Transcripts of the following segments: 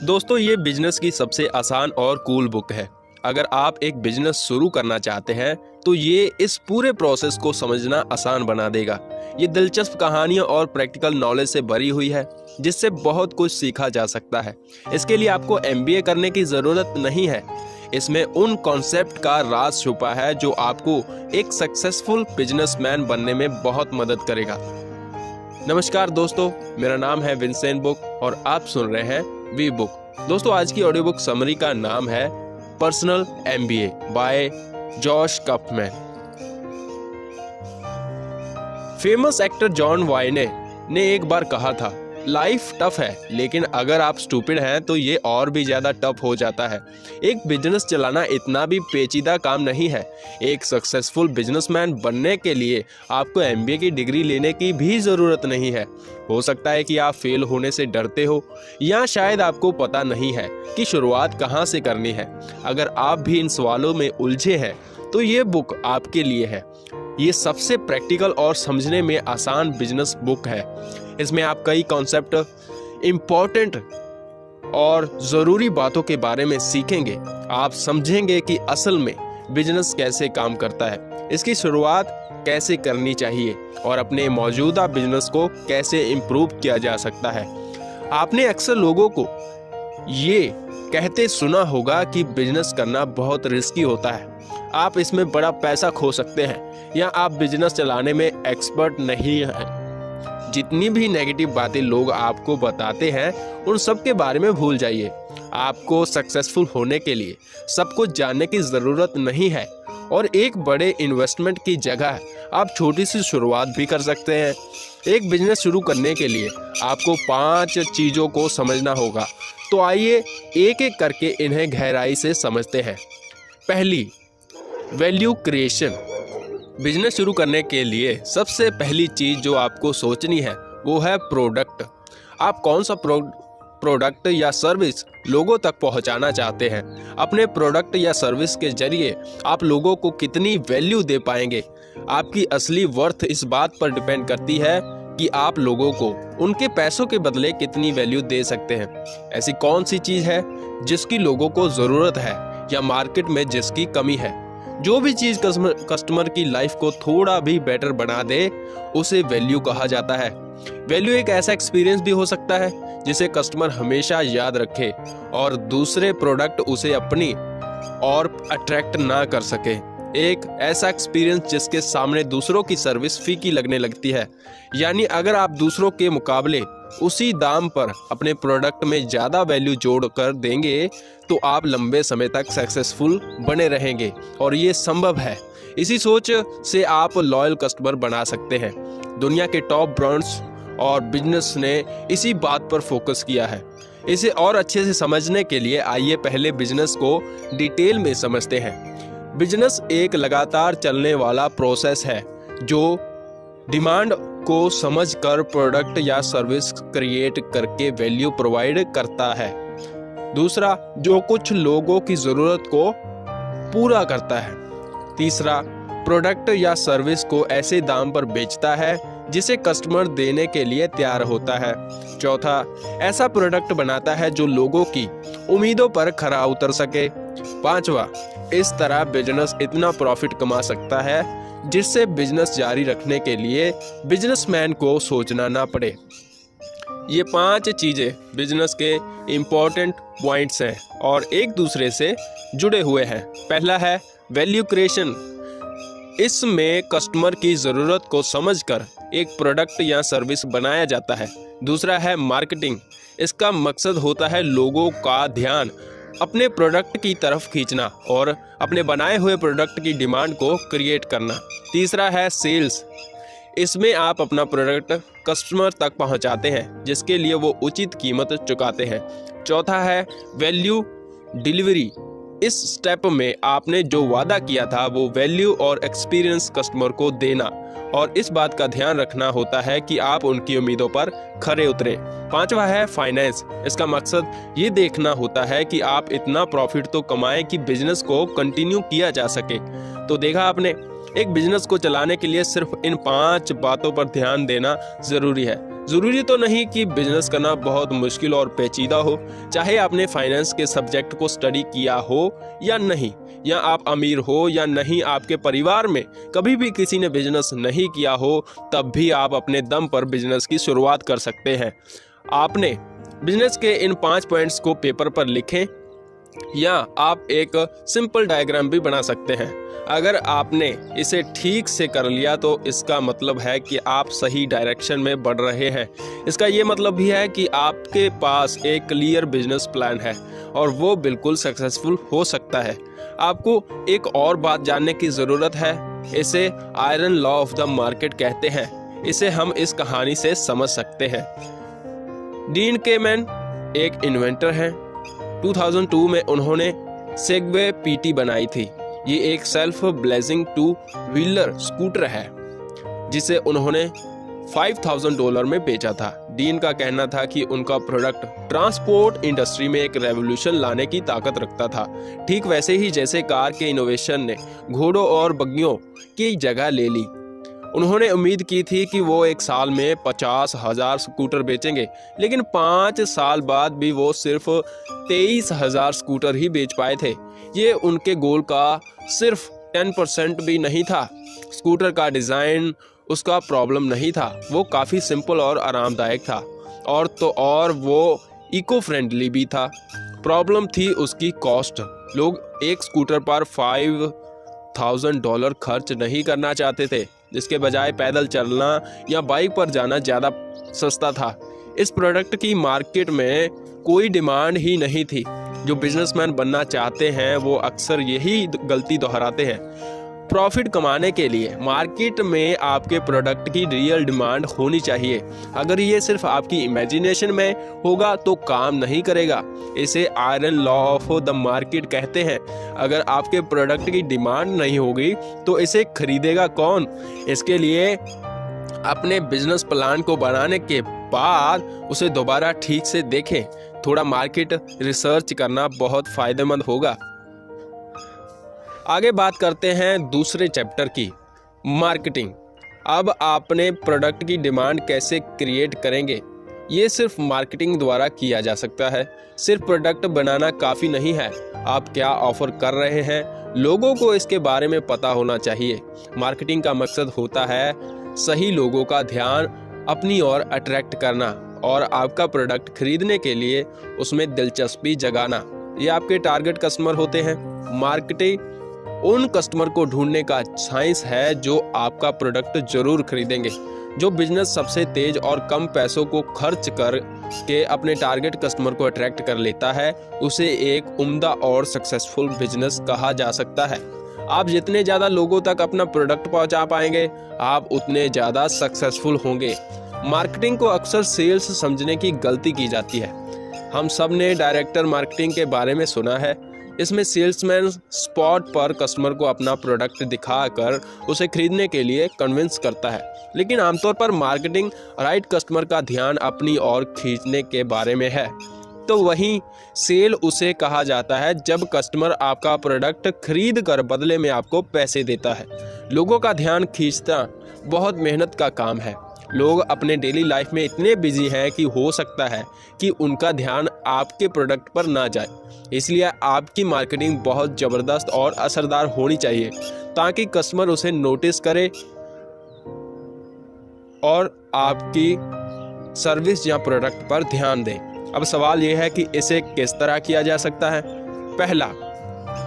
दोस्तों, ये बिजनेस की सबसे आसान और कूल बुक है। अगर आप एक बिजनेस शुरू करना चाहते हैं तो ये इस पूरे प्रोसेस को समझना आसान बना देगा। ये दिलचस्प कहानियों और प्रैक्टिकल नॉलेज से भरी हुई है जिससे बहुत कुछ सीखा जा सकता है। इसके लिए आपको MBA करने की ज़रूरत नहीं है। इसमें उन कॉन्सेप्ट का राज छुपा है जो आपको एक सक्सेसफुल बिजनेसमैन बनने में बहुत मदद करेगा। नमस्कार दोस्तों, मेरा नाम है विंसेंट बुक और आप सुन रहे हैं वी बुक। दोस्तों, आज की ऑडियो बुक समरी का नाम है personal MBA by Josh Kaufman. Famous actor John Wayne ने एक बार कहा था, लाइफ टफ है लेकिन अगर आप स्टूपिड हैं तो ये और भी ज्यादा टफ हो जाता है। एक बिजनेस चलाना इतना भी पेचीदा काम नहीं है। एक सक्सेसफुल बिजनेसमैन बनने के लिए आपको MBA की डिग्री लेने की भी ज़रूरत नहीं है। हो सकता है कि आप फेल होने से डरते हो या शायद आपको पता नहीं है कि शुरुआत कहाँ से करनी है। अगर आप भी इन सवालों में उलझे हैं तो ये बुक आपके लिए है। ये सबसे प्रैक्टिकल और समझने में आसान बिजनेस बुक है। इसमें आप कई कॉन्सेप्ट, इम्पोर्टेंट और ज़रूरी बातों के बारे में सीखेंगे। आप समझेंगे कि असल में बिजनेस कैसे काम करता है, इसकी शुरुआत कैसे करनी चाहिए और अपने मौजूदा बिजनेस को कैसे इम्प्रूव किया जा सकता है। आपने अक्सर लोगों को ये कहते सुना होगा कि बिजनेस करना बहुत रिस्की होता है, आप इसमें बड़ा पैसा खो सकते हैं या आप बिजनेस चलाने में एक्सपर्ट नहीं हैं। जितनी भी नेगेटिव बातें लोग आपको बताते हैं उन सब के बारे में भूल जाइए। आपको सक्सेसफुल होने के लिए सब कुछ जानने की ज़रूरत नहीं है और एक बड़े इन्वेस्टमेंट की जगह आप छोटी सी शुरुआत भी कर सकते हैं। एक बिजनेस शुरू करने के लिए आपको 5 चीज़ों को समझना होगा। तो आइए एक एक करके इन्हें गहराई से समझते हैं। पहली, वैल्यू क्रिएशन। बिजनेस शुरू करने के लिए सबसे पहली चीज़ जो आपको सोचनी है वो है प्रोडक्ट। आप कौन सा प्रोडक्ट या सर्विस लोगों तक पहुंचाना चाहते हैं। अपने प्रोडक्ट या सर्विस के जरिए आप लोगों को कितनी वैल्यू दे पाएंगे। आपकी असली वर्थ इस बात पर डिपेंड करती है कि आप लोगों को उनके पैसों के बदले कितनी वैल्यू दे सकते हैं। ऐसी कौन सी चीज़ है जिसकी लोगों को ज़रूरत है या मार्केट में जिसकी कमी है। जो भी चीज़ कस्टमर की लाइफ को थोड़ा भी बेटर बना दे उसे वैल्यू कहा जाता है। वैल्यू एक ऐसा एक्सपीरियंस भी हो सकता है जिसे कस्टमर हमेशा याद रखे और दूसरे प्रोडक्ट उसे अपनी और अट्रैक्ट ना कर सके। एक ऐसा एक्सपीरियंस जिसके सामने दूसरों की सर्विस फीकी लगने लगती है। यानी अगर आप दूसरों के मुकाबले उसी दाम पर अपने प्रोडक्ट में ज़्यादा वैल्यू जोड़ कर देंगे तो आप लंबे समय तक सक्सेसफुल बने रहेंगे और ये संभव है। इसी सोच से आप लॉयल कस्टमर बना सकते हैं। दुनिया के टॉप ब्रांड्स और बिजनेस ने इसी बात पर फोकस किया है। इसे और अच्छे से समझने के लिए आइए पहले बिजनेस को डिटेल में समझते हैं। बिजनेस एक लगातार चलने वाला प्रोसेस है जो डिमांड को समझकर प्रोडक्ट या सर्विस क्रिएट करके वैल्यू प्रोवाइड करता है। दूसरा, जो कुछ लोगों की ज़रूरत को पूरा करता है। तीसरा, प्रोडक्ट या सर्विस को ऐसे दाम पर बेचता है जिसे कस्टमर देने के लिए तैयार होता है। चौथा, ऐसा प्रोडक्ट बनाता है जो लोगों की उम्मीदों पर खरा उतर सके। पांचवा, इस तरह बिजनेस इतना प्रॉफिट कमा सकता है जिससे बिजनेस जारी रखने के लिए बिजनेसमैन को सोचना ना पड़े। ये 5 चीज़ें बिजनेस के इम्पोर्टेंट पॉइंट्स हैं और एक दूसरे से जुड़े हुए हैं। पहला है वैल्यू क्रिएशन। इसमें कस्टमर की ज़रूरत को समझकर एक प्रोडक्ट या सर्विस बनाया जाता है। दूसरा है मार्केटिंग। इसका मकसद होता है लोगों का ध्यान अपने प्रोडक्ट की तरफ खींचना और अपने बनाए हुए प्रोडक्ट की डिमांड को क्रिएट करना। तीसरा है सेल्स। इसमें आप अपना प्रोडक्ट कस्टमर तक पहुंचाते हैं जिसके लिए वो उचित कीमत चुकाते हैं। चौथा है वैल्यू डिलीवरी। इस स्टेप में आपने जो वादा किया था वो वैल्यू और एक्सपीरियंस कस्टमर को देना और इस बात का ध्यान रखना होता है कि आप उनकी उम्मीदों पर खरे उतरें। पांचवा है फाइनेंस। इसका मकसद ये देखना होता है कि आप इतना प्रॉफिट तो कमाएं कि बिजनेस को कंटिन्यू किया जा सके। तो देखा आपने, एक बिजनेस को चलाने के लिए सिर्फ इन 5 बातों पर ध्यान देना ज़रूरी है। ज़रूरी तो नहीं कि बिजनेस करना बहुत मुश्किल और पेचीदा हो। चाहे आपने फाइनेंस के सब्जेक्ट को स्टडी किया हो या नहीं, या आप अमीर हो या नहीं, आपके परिवार में कभी भी किसी ने बिजनेस नहीं किया हो, तब भी आप अपने दम पर बिजनेस की शुरुआत कर सकते हैं। आपने बिजनेस के इन 5 पॉइंट्स को पेपर पर लिखें, या आप एक सिंपल डायग्राम भी बना सकते हैं। अगर आपने इसे ठीक से कर लिया तो इसका मतलब है कि आप सही डायरेक्शन में बढ़ रहे हैं। इसका ये मतलब भी है कि आपके पास एक क्लियर बिजनेस प्लान है और वो बिल्कुल सक्सेसफुल हो सकता है। आपको एक और बात जानने की ज़रूरत है, इसे iron law of the market कहते हैं। इसे हम इस कहानी से समझ सकते हैं। डीन केमैन एक इन्वेंटर हैं। 2002 में उन्होंने सेगवे पीटी बनाई थी। ये एक सेल्फ ब्लेजिंग 2 व्हीलर स्कूटर है जिसे उन्होंने $5,000 में बेचा था। डीन का कहना था कि उनका प्रोडक्ट ट्रांसपोर्ट इंडस्ट्री में एक रेवोल्यूशन लाने की ताकत रखता था, ठीक वैसे ही जैसे कार के इनोवेशन ने घोड़ों और बग्गियों की जगह ले ली। उन्होंने उम्मीद की थी कि वो एक साल में 50,000 स्कूटर बेचेंगे, लेकिन 5 साल बाद भी वो सिर्फ 23,000 स्कूटर ही बेच पाए थे। ये उनके गोल का सिर्फ 10% भी नहीं था। स्कूटर का डिज़ाइन उसका प्रॉब्लम नहीं था, वो काफ़ी सिंपल और आरामदायक था, और वो इको फ्रेंडली भी था। प्रॉब्लम थी उसकी कॉस्ट। लोग एक स्कूटर पर $5,000 खर्च नहीं करना चाहते थे, जिसके बजाय पैदल चलना या बाइक पर जाना ज़्यादा सस्ता था। इस प्रोडक्ट की मार्केट में कोई डिमांड ही नहीं थी। जो बिजनेसमैन बनना चाहते हैं वो अक्सर यही गलती दोहराते हैं। प्रॉफिट कमाने के लिए मार्केट में आपके प्रोडक्ट की रियल डिमांड होनी चाहिए। अगर ये सिर्फ आपकी इमेजिनेशन में होगा तो काम नहीं करेगा। इसे iron law of the market कहते हैं। अगर आपके प्रोडक्ट की डिमांड नहीं होगी तो इसे खरीदेगा कौन? इसके लिए अपने बिजनेस प्लान को बनाने के बाद उसे दोबारा ठीक से देखें। थोड़ा मार्केट रिसर्च करना बहुत फायदेमंद होगा। आगे बात करते हैं दूसरे चैप्टर की, मार्केटिंग। अब आपने प्रोडक्ट की डिमांड कैसे क्रिएट करेंगे? ये सिर्फ मार्केटिंग द्वारा किया जा सकता है। सिर्फ प्रोडक्ट बनाना काफ़ी नहीं है। आप क्या ऑफर कर रहे हैं, लोगों को इसके बारे में पता होना चाहिए। मार्केटिंग का मकसद होता है सही लोगों का ध्यान अपनी ओर अट्रैक्ट करना और आपका प्रोडक्ट खरीदने के लिए उसमें दिलचस्पी जगाना। ये आपके टारगेट कस्टमर होते हैं। मार्केटिंग उन कस्टमर को ढूंढने का साइंस है जो आपका प्रोडक्ट जरूर खरीदेंगे। जो बिजनेस सबसे तेज और कम पैसों को खर्च कर के अपने टारगेट कस्टमर को अट्रैक्ट कर लेता है, उसे एक उम्दा और सक्सेसफुल बिजनेस कहा जा सकता है। आप जितने ज़्यादा लोगों तक अपना प्रोडक्ट पहुंचा पाएंगे, आप उतने ज़्यादा सक्सेसफुल होंगे। मार्केटिंग को अक्सर सेल्स समझने की गलती की जाती है। हम सब ने डायरेक्टर मार्केटिंग के बारे में सुना है। इसमें सेल्समैन स्पॉट पर कस्टमर को अपना प्रोडक्ट दिखाकर उसे खरीदने के लिए कन्विंस करता है, लेकिन आमतौर पर मार्केटिंग राइट कस्टमर का ध्यान अपनी ओर खींचने के बारे में है। तो वहीं सेल उसे कहा जाता है जब कस्टमर आपका प्रोडक्ट खरीद कर बदले में आपको पैसे देता है। लोगों का ध्यान खींचना बहुत मेहनत का काम है। लोग अपने डेली लाइफ में इतने बिजी हैं कि हो सकता है कि उनका ध्यान आपके प्रोडक्ट पर ना जाए। इसलिए आपकी मार्केटिंग बहुत ज़बरदस्त और असरदार होनी चाहिए ताकि कस्टमर उसे नोटिस करे और आपकी सर्विस या प्रोडक्ट पर ध्यान दे। अब सवाल यह है कि इसे किस तरह किया जा सकता है। पहला,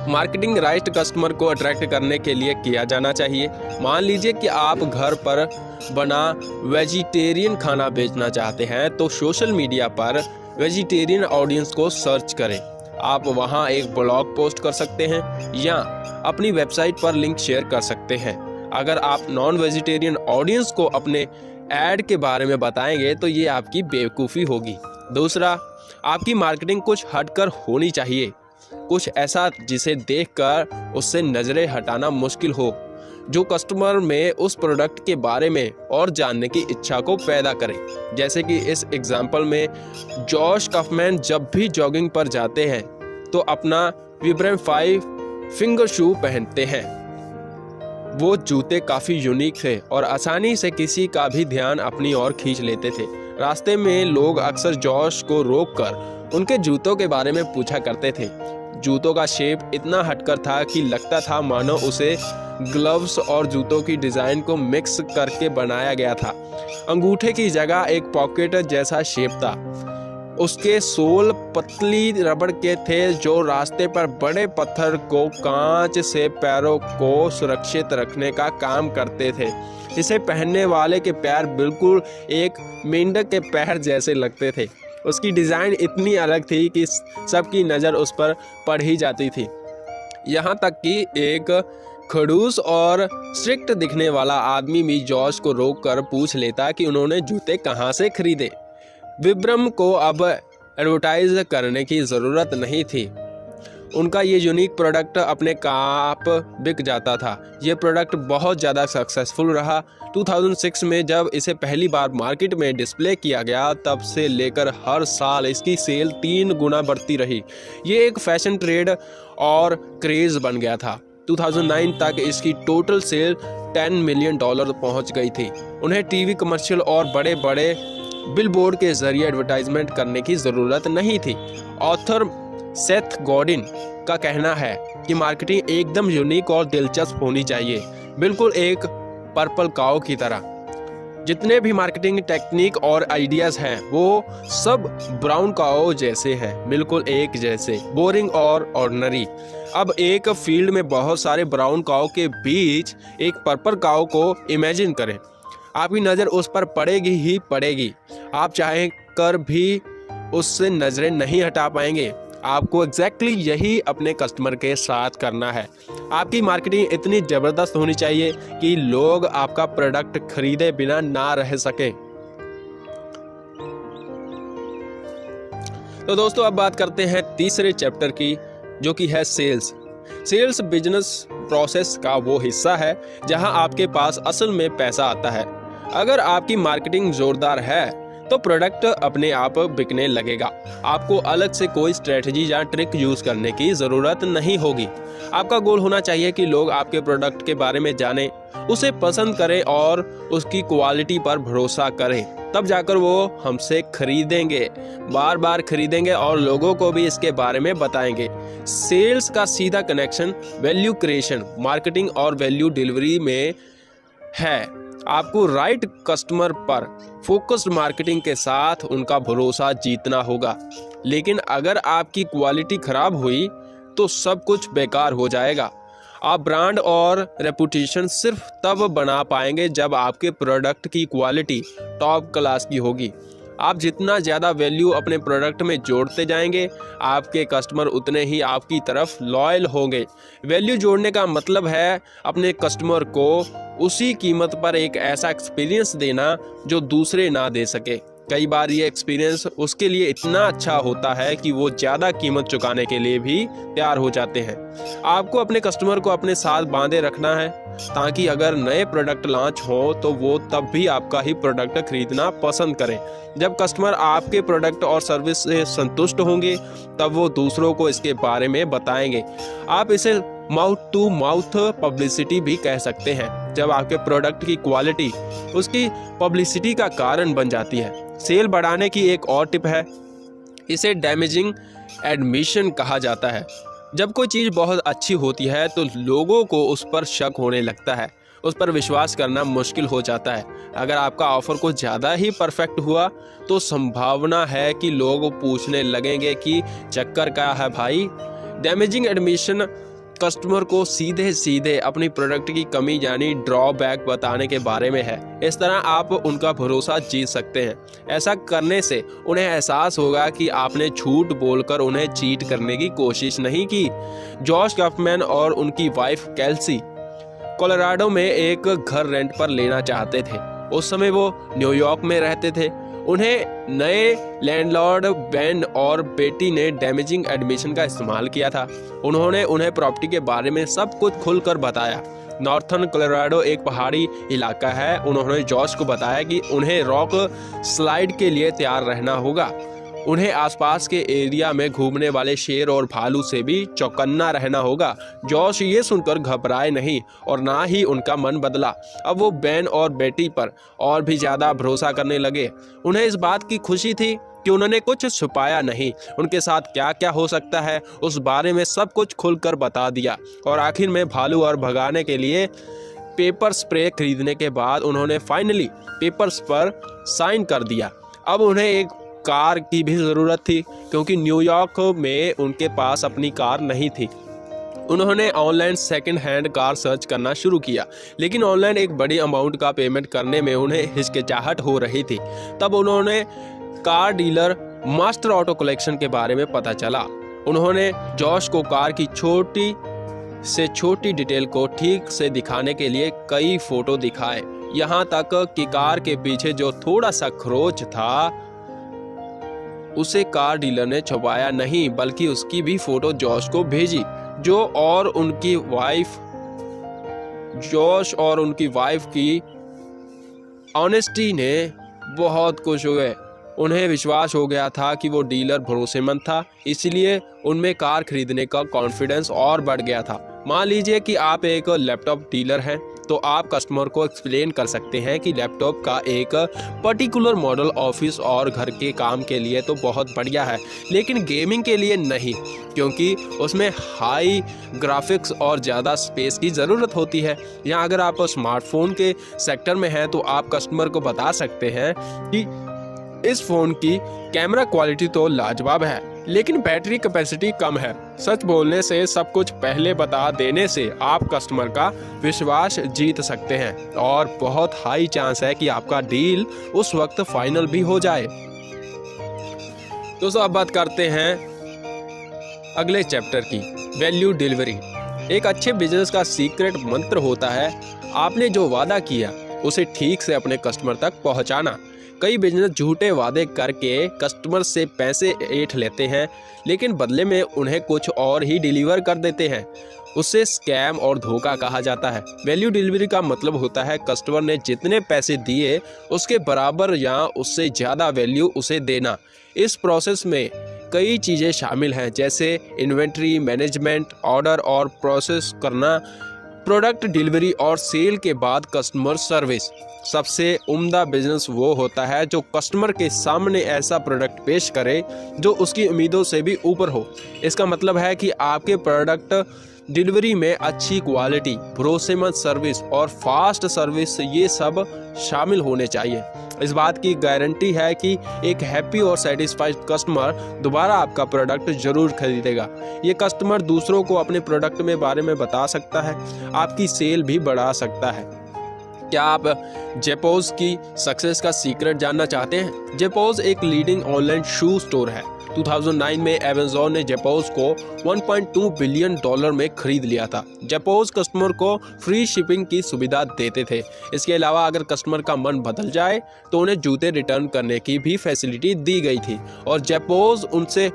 मार्केटिंग राइट कस्टमर को अट्रैक्ट करने के लिए किया जाना चाहिए। मान लीजिए कि आप घर पर बना वेजिटेरियन खाना बेचना चाहते हैं, तो सोशल मीडिया पर वेजिटेरियन ऑडियंस को सर्च करें। आप वहां एक ब्लॉग पोस्ट कर सकते हैं या अपनी वेबसाइट पर लिंक शेयर कर सकते हैं। अगर आप नॉन वेजिटेरियन ऑडियंस को अपने ऐड के बारे में बताएंगे तो ये आपकी बेवकूफ़ी होगी। दूसरा, आपकी मार्केटिंग कुछ हटकर होनी चाहिए, कुछ ऐसा जिसे देखकर उससे नज़रें हटाना मुश्किल हो, जो कस्टमर में उस प्रोडक्ट के बारे में और जानने की इच्छा को पैदा करे। जैसे कि इस एग्जाम्पल में जॉश कफमैन जब भी जॉगिंग पर जाते हैं तो अपना विब्रम 5 फिंगर शू पहनते हैं। वो जूते काफ़ी यूनिक थे और आसानी से किसी का भी ध्यान अपनी ओर खींच लेते थे। रास्ते में लोग अक्सर जॉश को रोककर उनके जूतों के बारे में पूछा करते थे। जूतों का शेप इतना हटकर था कि लगता था मानो उसे ग्लव्स और जूतों की डिज़ाइन को मिक्स करके बनाया गया था। अंगूठे की जगह एक पॉकेट जैसा शेप था। उसके सोल पतली रबड़ के थे जो रास्ते पर बड़े पत्थर को कांच से पैरों को सुरक्षित रखने का काम करते थे। इसे पहनने वाले के पैर बिल्कुल एक मेंढक के पैर जैसे लगते थे। उसकी डिज़ाइन इतनी अलग थी कि सबकी नज़र उस पर पड़ ही जाती थी। यहाँ तक कि एक खड़ूस और स्ट्रिक्ट दिखने वाला आदमी भी जॉश को रोककर पूछ लेता कि उन्होंने जूते कहाँ से खरीदे। विब्रम को अब एडवर्टाइज करने की ज़रूरत नहीं थी। उनका ये यूनिक प्रोडक्ट अपने आप बिक जाता था। ये प्रोडक्ट बहुत ज़्यादा सक्सेसफुल रहा। 2006 में जब इसे पहली बार मार्केट में डिस्प्ले किया गया, तब से लेकर हर साल इसकी सेल 3 गुना बढ़ती रही। ये एक फैशन ट्रेंड और क्रेज़ बन गया था। 2009 तक इसकी टोटल सेल $10 मिलियन पहुंच गई थी। उन्हें टीवी कमर्शियल और बड़े बड़े बिलबोर्ड के जरिए एडवर्टाइजमेंट करने की ज़रूरत नहीं थी। ऑथर सेथ गॉडिन का कहना है कि मार्केटिंग एकदम यूनिक और दिलचस्प होनी चाहिए, बिल्कुल एक पर्पल काऊ की तरह। जितने भी मार्केटिंग टेक्निक और आइडियाज़ हैं वो सब ब्राउन काऊ जैसे हैं, बिल्कुल एक जैसे, बोरिंग और ऑर्डिनरी। अब एक फील्ड में बहुत सारे ब्राउन काऊ के बीच एक पर्पल काऊ को इमेजिन करें। आपकी नज़र उस पर पड़ेगी ही पड़ेगी। आप चाहें कर भी उससे नज़रें नहीं हटा पाएंगे। आपको एग्जैक्टली यही अपने कस्टमर के साथ करना है। आपकी मार्केटिंग इतनी ज़बरदस्त होनी चाहिए कि लोग आपका प्रोडक्ट खरीदे बिना ना रह सके। तो दोस्तों, अब बात करते हैं तीसरे चैप्टर की, जो कि है सेल्स। सेल्स बिजनेस प्रोसेस का वो हिस्सा है जहां आपके पास असल में पैसा आता है। अगर आपकी मार्केटिंग जोरदार है तो प्रोडक्ट अपने आप बिकने लगेगा। आपको अलग से कोई स्ट्रेटजी या ट्रिक यूज करने की ज़रूरत नहीं होगी। आपका गोल होना चाहिए कि लोग आपके प्रोडक्ट के बारे में जानें, उसे पसंद करें और उसकी क्वालिटी पर भरोसा करें। तब जाकर वो हमसे खरीदेंगे, बार बार खरीदेंगे और लोगों को भी इसके बारे में बताएंगे। सेल्स का सीधा कनेक्शन वैल्यू क्रिएशन, मार्केटिंग और वैल्यू डिलीवरी में है। आपको राइट कस्टमर पर फोकस्ड मार्केटिंग के साथ उनका भरोसा जीतना होगा। लेकिन अगर आपकी क्वालिटी खराब हुई तो सब कुछ बेकार हो जाएगा। आप ब्रांड और रेपुटेशन सिर्फ तब बना पाएंगे जब आपके प्रोडक्ट की क्वालिटी टॉप क्लास की होगी। आप जितना ज़्यादा वैल्यू अपने प्रोडक्ट में जोड़ते जाएंगे, आपके कस्टमर उतने ही आपकी तरफ लॉयल होंगे। वैल्यू जोड़ने का मतलब है अपने कस्टमर को उसी कीमत पर एक ऐसा एक्सपीरियंस देना जो दूसरे ना दे सके। कई बार ये एक्सपीरियंस उसके लिए इतना अच्छा होता है कि वो ज़्यादा कीमत चुकाने के लिए भी तैयार हो जाते हैं। आपको अपने कस्टमर को अपने साथ बांधे रखना है ताकि अगर नए प्रोडक्ट लॉन्च हो तो वो तब भी आपका ही प्रोडक्ट खरीदना पसंद करें। जब कस्टमर आपके प्रोडक्ट और सर्विस से संतुष्ट होंगे तब वो दूसरों को इसके बारे में बताएंगे। आप इसे माउथ टू माउथ पब्लिसिटी भी कह सकते हैं, जब आपके प्रोडक्ट की क्वालिटी उसकी पब्लिसिटी का कारण बन जाती है। सेल बढ़ाने की एक और टिप है, इसे डैमेजिंग एडमिशन कहा जाता है। जब कोई चीज़ बहुत अच्छी होती है तो लोगों को उस पर शक होने लगता है, उस पर विश्वास करना मुश्किल हो जाता है। अगर आपका ऑफर कुछ ज़्यादा ही परफेक्ट हुआ तो संभावना है कि लोग पूछने लगेंगे कि चक्कर क्या है भाई। डैमेजिंग एडमिशन कस्टमर को सीधे सीधे अपनी प्रोडक्ट की कमी यानी ड्रॉबैक बताने के बारे में है। इस तरह आप उनका भरोसा जीत सकते हैं। ऐसा करने से उन्हें एहसास होगा कि आपने झूठ बोलकर उन्हें चीट करने की कोशिश नहीं की। जॉश कॉफमैन और उनकी वाइफ कैल्सी कोलोराडो में एक घर रेंट पर लेना चाहते थे। उस समय वो न्यूयॉर्क में रहते थे। उन्हें नए लैंडलॉर्ड बेन और बेटी ने डैमेजिंग एडमिशन का इस्तेमाल किया था। उन्होंने उन्हें प्रॉपर्टी के बारे में सब कुछ खुलकर बताया। नॉर्थर्न कोलोराडो एक पहाड़ी इलाका है। उन्होंने जॉश को बताया कि उन्हें रॉक स्लाइड के लिए तैयार रहना होगा। उन्हें आसपास के एरिया में घूमने वाले शेर और भालू से भी चौकन्ना रहना होगा। जॉश ये सुनकर घबराए नहीं और ना ही उनका मन बदला। अब वो बेन और बेटी पर और भी ज़्यादा भरोसा करने लगे। उन्हें इस बात की खुशी थी कि उन्होंने कुछ छुपाया नहीं। उनके साथ क्या क्या हो सकता है उस बारे में सब कुछ खुलकर बता दिया। और आखिर में भालू और भगाने के लिए पेपर स्प्रे खरीदने के बाद उन्होंने फाइनली पेपर्स पर साइन कर दिया। अब उन्हें एक कार की भी ज़रूरत थी क्योंकि न्यूयॉर्क में उनके पास अपनी कार नहीं थी। उन्होंने online second hand car search करना शुरू किया, लेकिन ऑनलाइन एक बड़ी अमाउंट का पेमेंट करने में उन्हें हिचकिचाहट हो रही थी। तब उन्होंने car dealer master auto collection के बारे में पता चला। उन्होंने जॉश को कार की छोटी से छोटी डिटेल को ठीक से दिखाने के लिए कई फोटो दिखाए, यहाँ तक कि कार के पीछे जो थोड़ा सा खरोच था उसे कार डीलर ने छुपाया नहीं बल्कि उसकी भी फोटो जॉश को भेजी। जॉश और उनकी वाइफ की ऑनेस्टी ने बहुत खुश हुए। उन्हें विश्वास हो गया था कि वो डीलर भरोसेमंद था, इसलिए उनमें कार खरीदने का कॉन्फिडेंस और बढ़ गया था। मान लीजिए कि आप एक लैपटॉप डीलर हैं, तो आप कस्टमर को एक्सप्लेन कर सकते हैं कि लैपटॉप का एक पर्टिकुलर मॉडल ऑफिस और घर के काम के लिए तो बहुत बढ़िया है, लेकिन गेमिंग के लिए नहीं, क्योंकि उसमें हाई ग्राफिक्स और ज़्यादा स्पेस की ज़रूरत होती है। या अगर आप स्मार्टफोन के सेक्टर में हैं तो आप कस्टमर को बता सकते हैं कि इस फ़ोन की कैमरा क्वालिटी तो लाजवाब है, लेकिन बैटरी कैपेसिटी कम है। सच बोलने से, सब कुछ पहले बता देने से आप कस्टमर का विश्वास जीत सकते हैं और बहुत हाई चांस है कि आपका डील उस वक्त फाइनल भी हो जाए। दोस्तों, अब बात करते हैं अगले चैप्टर की, वैल्यू डिलीवरी। एक अच्छे बिजनेस का सीक्रेट मंत्र होता है आपने जो वादा किया उसे ठीक से अपने कस्टमर तक पहुंचाना। कई बिजनेस झूठे वादे करके कस्टमर से पैसे ऐंठ लेते हैं, लेकिन बदले में उन्हें कुछ और ही डिलीवर कर देते हैं। उसे स्कैम और धोखा कहा जाता है। वैल्यू डिलीवरी का मतलब होता है कस्टमर ने जितने पैसे दिए उसके बराबर या उससे ज़्यादा वैल्यू उसे देना। इस प्रोसेस में कई चीज़ें शामिल हैं, जैसे इन्वेंट्री मैनेजमेंट, ऑर्डर और प्रोसेस करना, प्रोडक्ट डिलीवरी और सेल के बाद कस्टमर सर्विस। सबसे उम्दा बिजनेस वो होता है जो कस्टमर के सामने ऐसा प्रोडक्ट पेश करे जो उसकी उम्मीदों से भी ऊपर हो। इसका मतलब है कि आपके प्रोडक्ट डिलीवरी में अच्छी क्वालिटी, भरोसेमंद सर्विस और फास्ट सर्विस, ये सब शामिल होने चाहिए। इस बात की गारंटी है कि एक हैप्पी और सेटिस्फाइड कस्टमर दोबारा आपका प्रोडक्ट जरूर खरीदेगा। ये कस्टमर दूसरों को अपने प्रोडक्ट में बारे में बता सकता है, आपकी सेल भी बढ़ा सकता है। क्या आप जेपोज की सक्सेस का सीक्रेट जानना चाहते हैं? जेपोज एक लीडिंग ऑनलाइन शू स्टोर है। 2009 में अमेज़न ने जेपोज को $1.2 बिलियन में खरीद लिया था। जेपोज कस्टमर को फ्री शिपिंग की सुविधा देते थे। इसके अलावा अगर कस्टमर का मन बदल जाए तो उन्हें जूते रिटर्न करने की भी फैसिलिटी दी गई थी और जेपोज उनसे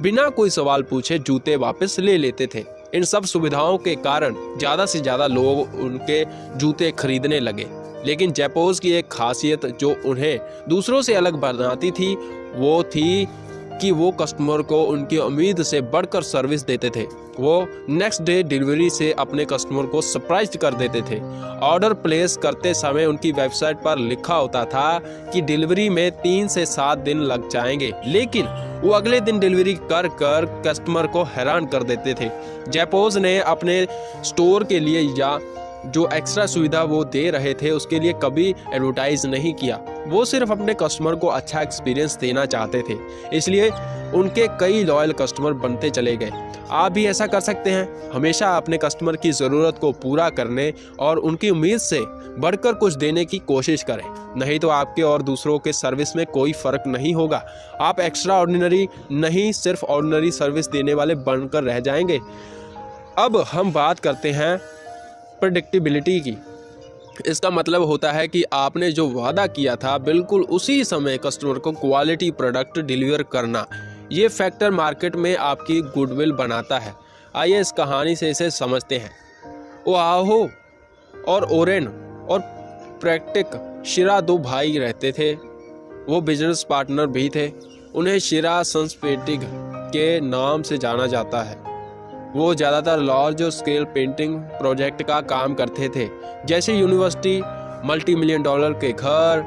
बिना कोई सवाल पूछे जूते वापस ले लेते थे। इन सब सुविधाओं के कारण ज़्यादा से ज़्यादा लोग उनके जूते खरीदने लगे। लेकिन जेपोज की एक खासियत जो उन्हें दूसरों से अलग बनाती थी वो थी कि वो कस्टमर को उनकी उम्मीद से बढ़कर सर्विस देते थे। वो नेक्स्ट डे डिलीवरी से अपने कस्टमर को सरप्राइज कर देते थे। ऑर्डर प्लेस करते समय उनकी वेबसाइट पर लिखा होता था कि डिलीवरी में 3 से 7 दिन लग जाएंगे, लेकिन वो अगले दिन डिलीवरी कर कस्टमर को हैरान कर देते थे। जेपोज ने अपने स्टोर के लिए या जो एक्स्ट्रा सुविधा वो दे रहे थे उसके लिए कभी एडवर्टाइज नहीं किया। वो सिर्फ अपने कस्टमर को अच्छा एक्सपीरियंस देना चाहते थे, इसलिए उनके कई लॉयल कस्टमर बनते चले गए। आप भी ऐसा कर सकते हैं। हमेशा अपने कस्टमर की ज़रूरत को पूरा करने और उनकी उम्मीद से बढ़कर कुछ देने की कोशिश करें, नहीं तो आपके और दूसरों के सर्विस में कोई फ़र्क नहीं होगा। आप एक्स्ट्रा ऑर्डिनरी नहीं, सिर्फ ऑर्डिनरी सर्विस देने वाले बनकर रह जाएंगे। अब हम बात करते हैं प्रेडिक्टेबिलिटी की। इसका मतलब होता है कि आपने जो वादा किया था बिल्कुल उसी समय कस्टमर को क्वालिटी प्रोडक्ट डिलीवर करना। ये फैक्टर मार्केट में आपकी गुडविल बनाता है। आइए इस कहानी से इसे समझते हैं। ओआहो और ओरेन और प्रैक्टिक शिरा 2 भाई रहते थे। वो बिजनेस पार्टनर भी थे। उन्हें शिरा सन्स पेंटिंग के नाम से जाना जाता है। वो ज़्यादातर लार्ज स्केल पेंटिंग प्रोजेक्ट का काम करते थे, जैसे यूनिवर्सिटी, मल्टी मिलियन डॉलर के घर,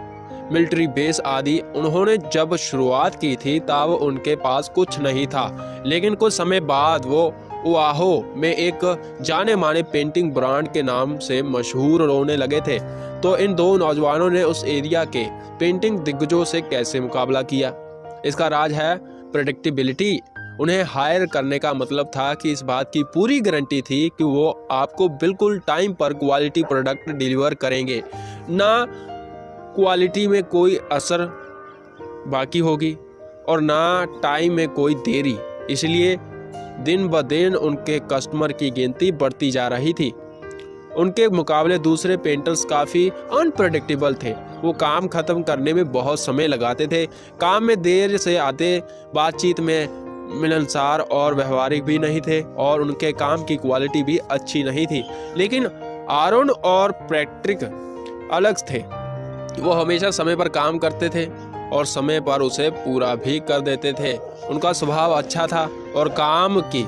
मिलिट्री बेस आदि। उन्होंने जब शुरुआत की थी तब उनके पास कुछ नहीं था, लेकिन कुछ समय बाद वो ओआहो में एक जाने माने पेंटिंग ब्रांड के नाम से मशहूर होने लगे थे। तो इन दो नौजवानों ने उस एरिया के पेंटिंग दिग्गजों से कैसे मुकाबला किया? इसका राज है प्रेडिक्टेबिलिटी। उन्हें हायर करने का मतलब था कि इस बात की पूरी गारंटी थी कि वो आपको बिल्कुल टाइम पर क्वालिटी प्रोडक्ट डिलीवर करेंगे, ना क्वालिटी में कोई असर बाकी होगी और ना टाइम में कोई देरी। इसलिए दिन ब दिन उनके कस्टमर की गिनती बढ़ती जा रही थी। उनके मुकाबले दूसरे पेंटर्स काफ़ी अनप्रेडिक्टेबल थे। वो काम खत्म करने में बहुत समय लगाते थे, काम में देर से आते, बातचीत में मिलनसार और व्यवहारिक भी नहीं थे, और उनके काम की क्वालिटी भी अच्छी नहीं थी। लेकिन आरोन और पैट्रिक अलग थे। वो हमेशा समय पर काम करते थे और समय पर उसे पूरा भी कर देते थे। उनका स्वभाव अच्छा था और काम की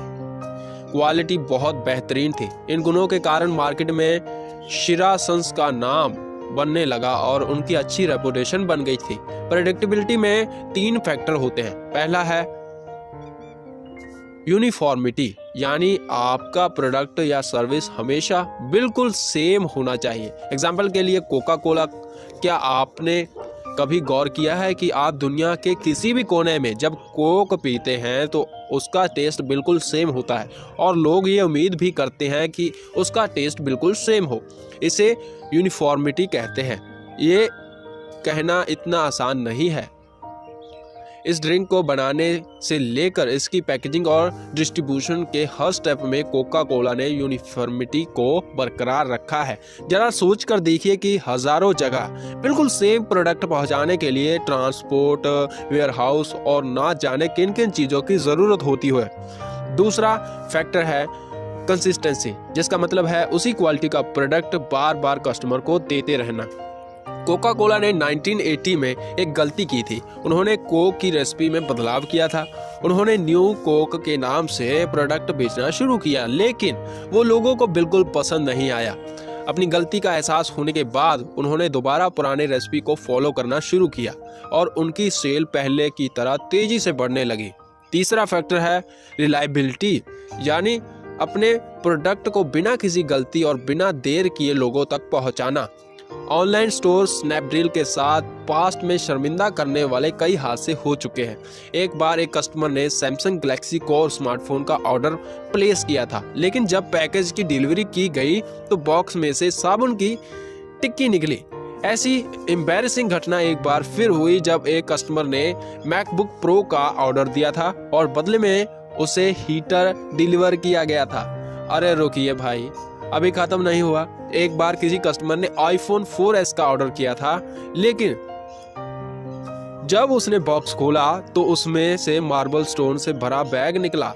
क्वालिटी बहुत बेहतरीन थी। इन गुणों के कारण मार्केट में शिरा सन्स का नाम बनने लगा और उनकी अच्छी रेपुटेशन बन गई थी। प्रेडिक्टेबिलिटी में 3 फैक्टर होते हैं। पहला है यूनिफॉर्मिटी, यानी आपका प्रोडक्ट या सर्विस हमेशा बिल्कुल सेम होना चाहिए। एग्जाम्पल के लिए कोका कोला। क्या आपने कभी गौर किया है कि आप दुनिया के किसी भी कोने में जब कोक पीते हैं तो उसका टेस्ट बिल्कुल सेम होता है, और लोग ये उम्मीद भी करते हैं कि उसका टेस्ट बिल्कुल सेम हो। इसे यूनिफॉर्मिटी कहते हैं। ये कहना इतना आसान नहीं है। इस ड्रिंक को बनाने से लेकर इसकी पैकेजिंग और डिस्ट्रीब्यूशन के हर स्टेप में कोका कोला ने यूनिफॉर्मिटी को बरकरार रखा है। जरा सोच कर देखिए कि हजारों जगह बिल्कुल सेम प्रोडक्ट पहुंचाने के लिए ट्रांसपोर्ट, वेयरहाउस और ना जाने किन किन चीज़ों की ज़रूरत होती है। दूसरा फैक्टर है कंसिस्टेंसी, जिसका मतलब है उसी क्वालिटी का प्रोडक्ट बार बार कस्टमर को देते रहना। कोका कोला ने 1980 में एक गलती की थी। उन्होंने कोक की रेसिपी में बदलाव किया था। उन्होंने न्यू कोक के नाम से प्रोडक्ट बेचना शुरू किया, लेकिन वो लोगों को बिल्कुल पसंद नहीं आया। अपनी गलती का एहसास होने के बाद उन्होंने दोबारा पुराने रेसिपी को फॉलो करना शुरू किया और उनकी सेल पहले की तरह तेजी से बढ़ने लगी। तीसरा फैक्टर है रिलायबिलिटी, यानी अपने प्रोडक्ट को बिना किसी गलती और बिना देर किए लोगों तक पहुंचाना। ऑनलाइन स्टोर स्नैपडील के साथ पास्ट में शर्मिंदा करने वाले कई हादसे हो चुके हैं। एक बार एक कस्टमर ने सैमसंग गैलेक्सी कोर स्मार्टफोन का ऑर्डर प्लेस किया था, लेकिन जब पैकेज की डिलीवरी की गई तो बॉक्स में से साबुन की टिक्की निकली। ऐसी एम्बैरेसिंग घटना एक बार फिर हुई जब एक कस्टमर ने मैकबुक प्रो का ऑर्डर दिया था और बदले में उसे हीटर डिलीवर किया गया था। अरे रुकिए भाई, अभी खत्म नहीं हुआ। एक बार किसी कस्टमर ने आईफोन 4S का ऑर्डर किया था, लेकिन जब उसने बॉक्स खोला तो उसमें से मार्बल स्टोन से भरा बैग निकला।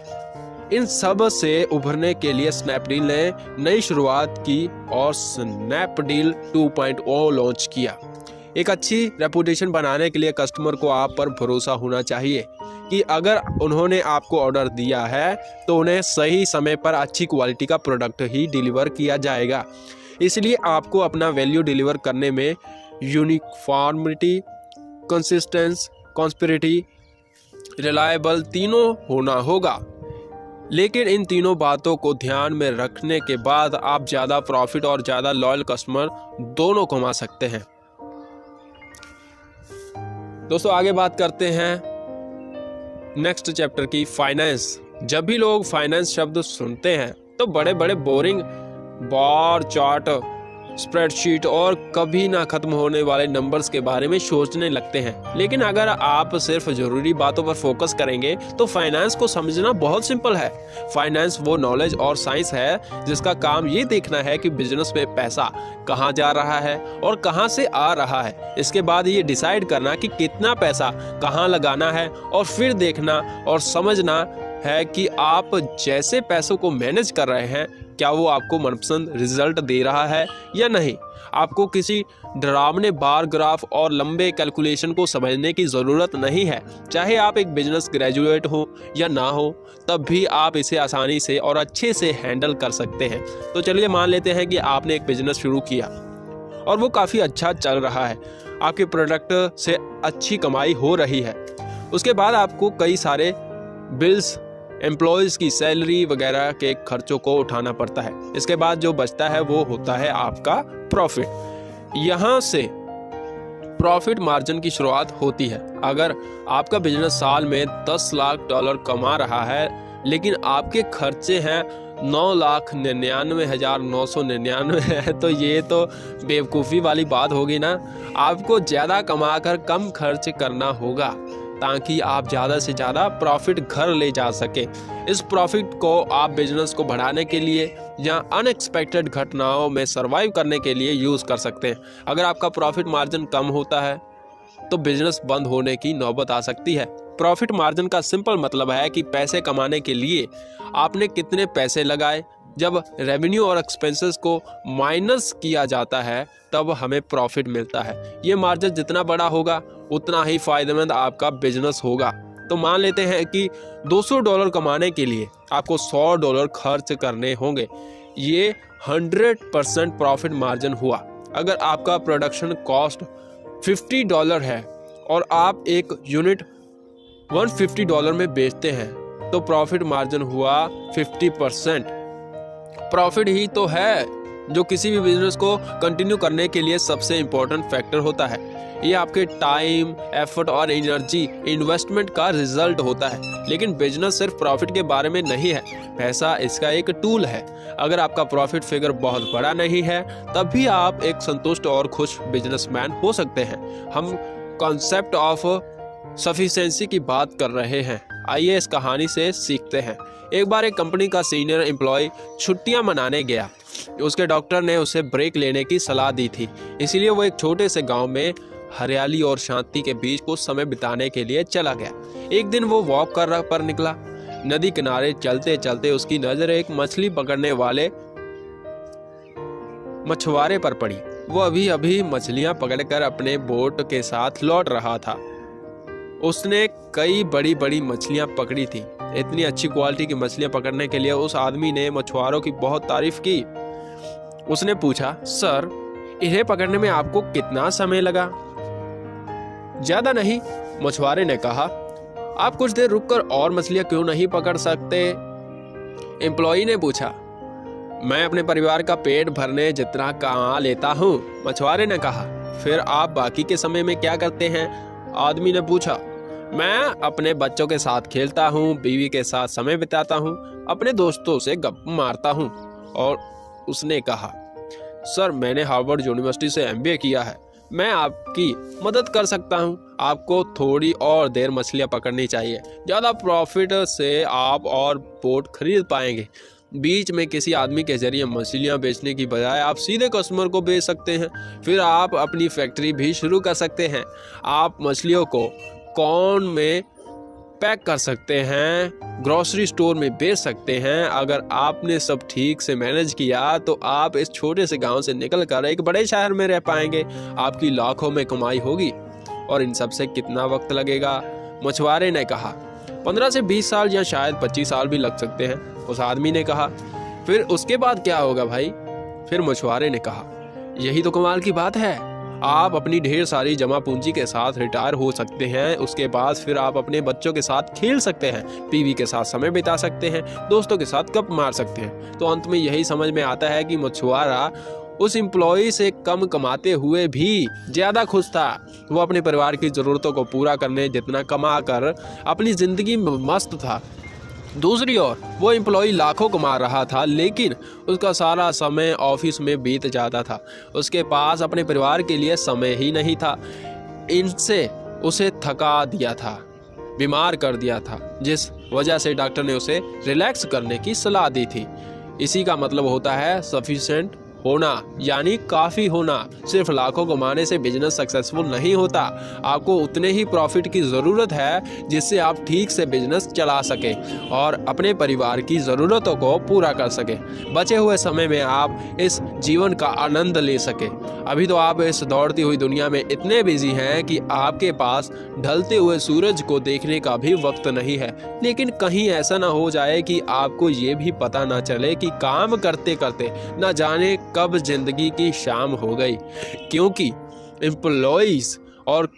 इन सब से उभरने के लिए स्नैपडील ने नई शुरुआत की और स्नैपडील 2.0 लॉन्च किया। एक अच्छी रेपुटेशन बनाने के लिए कस्टमर को आप पर भरोसा होना चाहिए कि अगर उन्होंने आपको ऑर्डर दिया है तो उन्हें सही समय पर अच्छी क्वालिटी का प्रोडक्ट ही डिलीवर किया जाएगा। इसलिए आपको अपना वैल्यू डिलीवर करने में यूनिफॉर्मिटी, कंसिस्टेंस, कॉन्स्पिरिटी, रिलायबल तीनों होना होगा। लेकिन इन तीनों बातों को ध्यान में रखने के बाद आप ज़्यादा प्रॉफिट और ज़्यादा लॉयल कस्टमर दोनों कमा सकते हैं। दोस्तों आगे बात करते हैं नेक्स्ट चैप्टर की, फाइनेंस। जब भी लोग फाइनेंस शब्द सुनते हैं तो बड़े बड़े बोरिंग बार चार्ट, स्प्रेडशीट और कभी ना खत्म होने वाले नंबर्स के बारे में सोचने लगते हैं। लेकिन अगर आप सिर्फ जरूरी बातों पर फोकस करेंगे तो फाइनेंस को समझना बहुत सिंपल है। फाइनेंस वो नॉलेज और साइंस है जिसका काम ये देखना है कि बिजनेस में पैसा कहाँ जा रहा है और कहाँ से आ रहा है। इसके बाद ये डिसाइड करना कि कितना पैसा कहाँ लगाना है और फिर देखना और समझना है कि आप जैसे पैसों को मैनेज कर रहे हैं, क्या वो आपको मनपसंद रिजल्ट दे रहा है या नहीं। आपको किसी डरावने बार ग्राफ और लंबे कैलकुलेशन को समझने की ज़रूरत नहीं है। चाहे आप एक बिजनेस ग्रेजुएट हो या ना हो, तब भी आप इसे आसानी से और अच्छे से हैंडल कर सकते हैं। तो चलिए मान लेते हैं कि आपने एक बिजनेस शुरू किया और वो काफ़ी अच्छा चल रहा है, आपके प्रोडक्ट से अच्छी कमाई हो रही है। उसके बाद आपको कई सारे बिल्स, एम्प्लॉयज़ की सैलरी वगैरह के खर्चों को उठाना पड़ता है। इसके बाद जो बचता है वो होता है आपका प्रॉफिट। यहाँ से प्रॉफिट मार्जिन की शुरुआत होती है। अगर आपका बिजनेस साल में $10 लाख कमा रहा है, लेकिन आपके खर्चे हैं 9,99,999 है, तो ये तो बेवकूफ़ी वाली बात होगी ना। आपको ज़्यादा कमाकर कम खर्च करना होगा ताकि आप ज़्यादा से ज़्यादा प्रॉफिट घर ले जा सके। इस प्रॉफिट को आप बिजनेस को बढ़ाने के लिए या अनएक्सपेक्टेड घटनाओं में सर्वाइव करने के लिए यूज़ कर सकते हैं। अगर आपका प्रॉफिट मार्जिन कम होता है तो बिजनेस बंद होने की नौबत आ सकती है। प्रॉफिट मार्जिन का सिंपल मतलब है कि पैसे कमाने के लिए आपने कितने पैसे लगाए। जब रेवेन्यू और एक्सपेंसेस को माइनस किया जाता है तब हमें प्रॉफिट मिलता है। ये मार्जिन जितना बड़ा होगा उतना ही फायदेमंद आपका बिजनेस होगा। तो मान लेते हैं कि $200 कमाने के लिए आपको $100 खर्च करने होंगे। ये 100% प्रॉफिट मार्जिन हुआ। अगर आपका प्रोडक्शन कॉस्ट $50 है और आप एक यूनिट $150 में बेचते हैं तो प्रॉफिट मार्जिन हुआ 50%। प्रॉफिट ही तो है जो किसी भी बिजनेस को कंटिन्यू करने के लिए सबसे इम्पोर्टेंट फैक्टर होता है। ये आपके टाइम, एफर्ट और एनर्जी इन्वेस्टमेंट का रिजल्ट होता है। लेकिन बिजनेस सिर्फ प्रॉफिट के बारे में नहीं है, पैसा इसका एक टूल है। अगर आपका प्रॉफिट फिगर बहुत बड़ा नहीं है तब भी आप एक संतुष्ट और खुश बिजनेसमैन हो सकते हैं। हम कॉन्सेप्ट ऑफ सफिशिएंसी की बात कर रहे हैं। आइए इस कहानी से सीखते हैं। एक बार एक कंपनी का सीनियर एम्प्लॉय छुट्टियां मनाने गया। उसके डॉक्टर ने उसे ब्रेक लेने की सलाह दी थी, इसीलिए वो एक छोटे से गांव में हरियाली और शांति के बीच कुछ समय बिताने के लिए चला गया। एक दिन वो वॉक पर निकला। नदी किनारे चलते चलते उसकी नजर एक मछली पकड़ने वाले मछुआरे पर पड़ी। वो अभी अभी मछलियां पकड़कर अपने बोट के साथ लौट रहा था। उसने कई बड़ी बड़ी मछलियां पकड़ी थी। इतनी अच्छी क्वालिटी की मछलियां पकड़ने के लिए उस आदमी ने मछुआरों की बहुत तारीफ की। उसने पूछा, सर, इन्हें पकड़ने में आपको कितना समय लगा? ज्यादा नहीं, मछुआरे ने कहा। आप कुछ देर रुककर और मछलियां क्यों नहीं पकड़ सकते? एम्प्लॉई ने पूछा। मैं अपने परिवार का पेट भरने जितना कमा लेता हूँ, मछुआरे ने कहा। फिर आप बाकी के समय में क्या करते हैं? आदमी ने पूछा। मैं अपने बच्चों के साथ खेलता हूँ, बीवी के साथ समय बिताता हूँ, अपने दोस्तों से गप मारता हूँ। और उसने कहा, सर, मैंने हार्वर्ड यूनिवर्सिटी से MBA किया है, मैं आपकी मदद कर सकता हूँ। आपको थोड़ी और देर मछलियाँ पकड़नी चाहिए, ज़्यादा प्रॉफिट से आप और बोट खरीद पाएंगे। बीच में किसी आदमी के जरिए मछलियाँ बेचने की बजाय आप सीधे कस्टमर को बेच सकते हैं। फिर आप अपनी फैक्ट्री भी शुरू कर सकते हैं। आप मछलियों को कॉर्न में पैक कर सकते हैं, ग्रोसरी स्टोर में बेच सकते हैं। अगर आपने सब ठीक से मैनेज किया तो आप इस छोटे से गांव से निकलकर एक बड़े शहर में रह पाएंगे। आपकी लाखों में कमाई होगी। और इन सब से कितना वक्त लगेगा? मछुआरे ने कहा। 15 से 20 साल या शायद 25 साल भी लग सकते हैं, उस आदमी ने कहा। फिर उसके बाद क्या होगा भाई? फिर मछुआरे ने कहा, यही तो कमाल की बात है। आप अपनी ढेर सारी जमा पूंजी के साथ रिटायर हो सकते हैं। उसके बाद फिर आप अपने बच्चों के साथ खेल सकते हैं, बीवी के साथ समय बिता सकते हैं, दोस्तों के साथ गप मार सकते हैं। तो अंत में यही समझ में आता है कि मछुआरा उस एम्प्लॉय से कम कमाते हुए भी ज्यादा खुश था। वो अपने परिवार की जरूरतों को पूरा करने जितना कमा कर अपनी जिंदगी में मस्त था। दूसरी ओर वो एम्प्लॉय लाखों कमा रहा था, लेकिन उसका सारा समय ऑफिस में बीत जाता था। उसके पास अपने परिवार के लिए समय ही नहीं था। इनसे उसे थका दिया था, बीमार कर दिया था, जिस वजह से डॉक्टर ने उसे रिलैक्स करने की सलाह दी थी। इसी का मतलब होता है सफिशिएंट होना यानी काफ़ी होना। सिर्फ लाखों कमाने से बिजनेस सक्सेसफुल नहीं होता। आपको उतने ही प्रॉफिट की ज़रूरत है जिससे आप ठीक से बिजनेस चला सके और अपने परिवार की ज़रूरतों को पूरा कर सके। बचे हुए समय में आप इस जीवन का आनंद ले सके। अभी तो आप इस दौड़ती हुई दुनिया में इतने बिजी हैं कि आपके पास ढलते हुए सूरज को देखने का भी वक्त नहीं है। लेकिन कहीं ऐसा ना हो जाए कि आपको ये भी पता ना चले कि काम करते करते ना जाने कब जिंदगी की शाम हो गई, क्योंकि एम्प्लॉइज और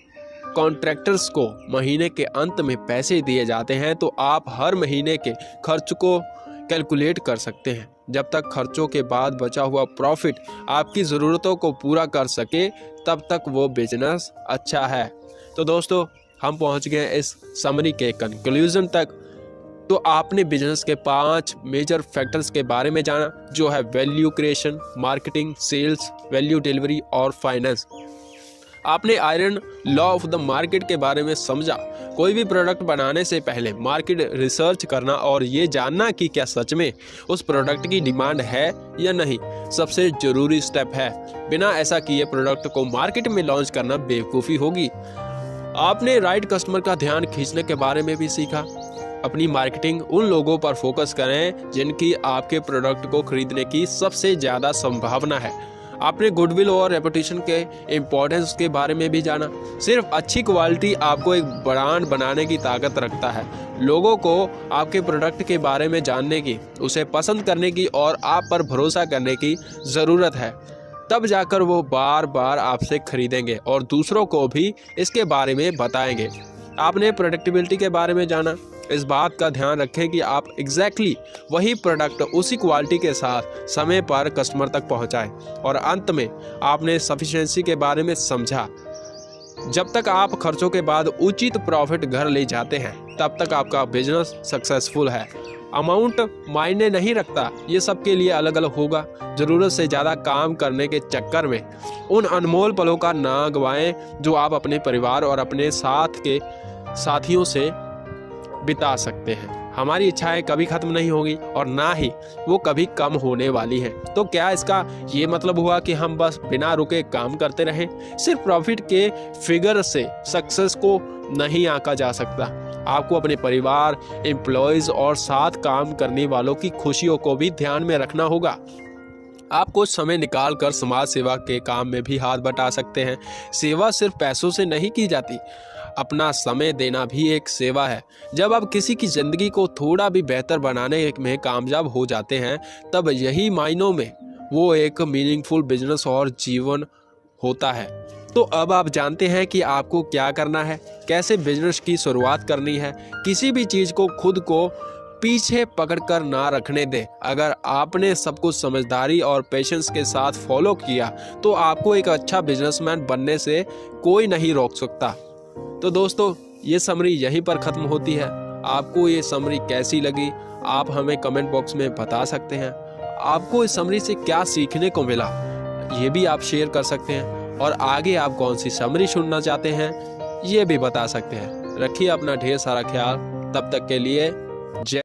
कॉन्ट्रैक्टर्स को महीने के अंत में पैसे दिए जाते हैं तो आप हर महीने के खर्च को कैलकुलेट कर सकते हैं। जब तक खर्चों के बाद बचा हुआ प्रॉफिट आपकी ज़रूरतों को पूरा कर सके तब तक वो बिजनेस अच्छा है। तो दोस्तों, हम पहुंच गए इस समरी के कंक्लूजन तक। तो आपने बिजनेस के 5 मेजर फैक्टर्स के बारे में जाना, जो है value creation, marketing, sales, value delivery और फाइनेंस। आपने iron law of the market के बारे में समझा। कोई भी प्रोडक्ट बनाने से पहले मार्केट रिसर्च करना और ये जानना कि क्या सच में उस प्रोडक्ट की डिमांड है या नहीं, सबसे ज़रूरी स्टेप है। बिना ऐसा किए प्रोडक्ट को मार्केट में लॉन्च करना बेवकूफ़ी होगी। आपने राइट कस्टमर का ध्यान खींचने के बारे में भी सीखा। अपनी मार्केटिंग उन लोगों पर फोकस करें जिनकी आपके प्रोडक्ट को खरीदने की सबसे ज़्यादा संभावना है। आपने गुडविल और रेपुटेशन के इम्पोर्टेंस के बारे में भी जाना। सिर्फ अच्छी क्वालिटी आपको एक ब्रांड बनाने की ताकत रखता है। लोगों को आपके प्रोडक्ट के बारे में जानने की, उसे पसंद करने की और आप पर भरोसा करने की ज़रूरत है। तब जाकर वो बार बार आपसे खरीदेंगे और दूसरों को भी इसके बारे में बताएंगे। आपने प्रोडक्टिबिलिटी के बारे में जाना। इस बात का ध्यान रखें कि आप एग्जैक्टली वही प्रोडक्ट उसी क्वालिटी के साथ समय पर कस्टमर तक पहुंचाएं। और अंत में आपने सफिशिएंसी के बारे में समझा। जब तक आप खर्चों के बाद उचित प्रॉफिट घर ले जाते हैं तब तक आपका बिजनेस सक्सेसफुल है। अमाउंट मायने नहीं रखता, ये सबके लिए अलग अलग होगा। ज़रूरत से ज़्यादा काम करने के चक्कर में उन अनमोल पलों का ना गवाएं जो आप अपने परिवार और अपने साथ के साथियों से बिता सकते हैं। हमारी इच्छाएं कभी खत्म नहीं होगी और ना ही वो कभी कम होने वाली हैं। तो क्या इसका ये मतलब हुआ कि हम बस बिना रुके काम करते रहें? सिर्फ प्रॉफिट के फिगर से सक्सेस को नहीं आंका जा सकता। आपको अपने परिवार, एम्प्लॉयज़ और साथ काम करने वालों की खुशियों को भी ध्यान में रखना होगा। आप कुछ समय निकाल कर समाज सेवा के काम में भी हाथ बटा सकते हैं। सेवा सिर्फ पैसों से नहीं की जाती, अपना समय देना भी एक सेवा है। जब आप किसी की ज़िंदगी को थोड़ा भी बेहतर बनाने में कामयाब हो जाते हैं तब यही मायनों में वो एक मीनिंगफुल बिजनेस और जीवन होता है। तो अब आप जानते हैं कि आपको क्या करना है, कैसे बिजनेस की शुरुआत करनी है। किसी भी चीज़ को खुद को पीछे पकड़कर ना रखने दें। अगर आपने सब कुछ समझदारी और पेशेंस के साथ फॉलो किया तो आपको एक अच्छा बिजनेसमैन बनने से कोई नहीं रोक सकता। तो दोस्तों, ये समरी यहीं पर ख़त्म होती है। आपको ये समरी कैसी लगी आप हमें कमेंट बॉक्स में बता सकते हैं। आपको इस समरी से क्या सीखने को मिला ये भी आप शेयर कर सकते हैं। और आगे आप कौन सी समरी सुनना चाहते हैं ये भी बता सकते हैं। रखिए अपना ढेर सारा ख्याल। तब तक के लिए जय।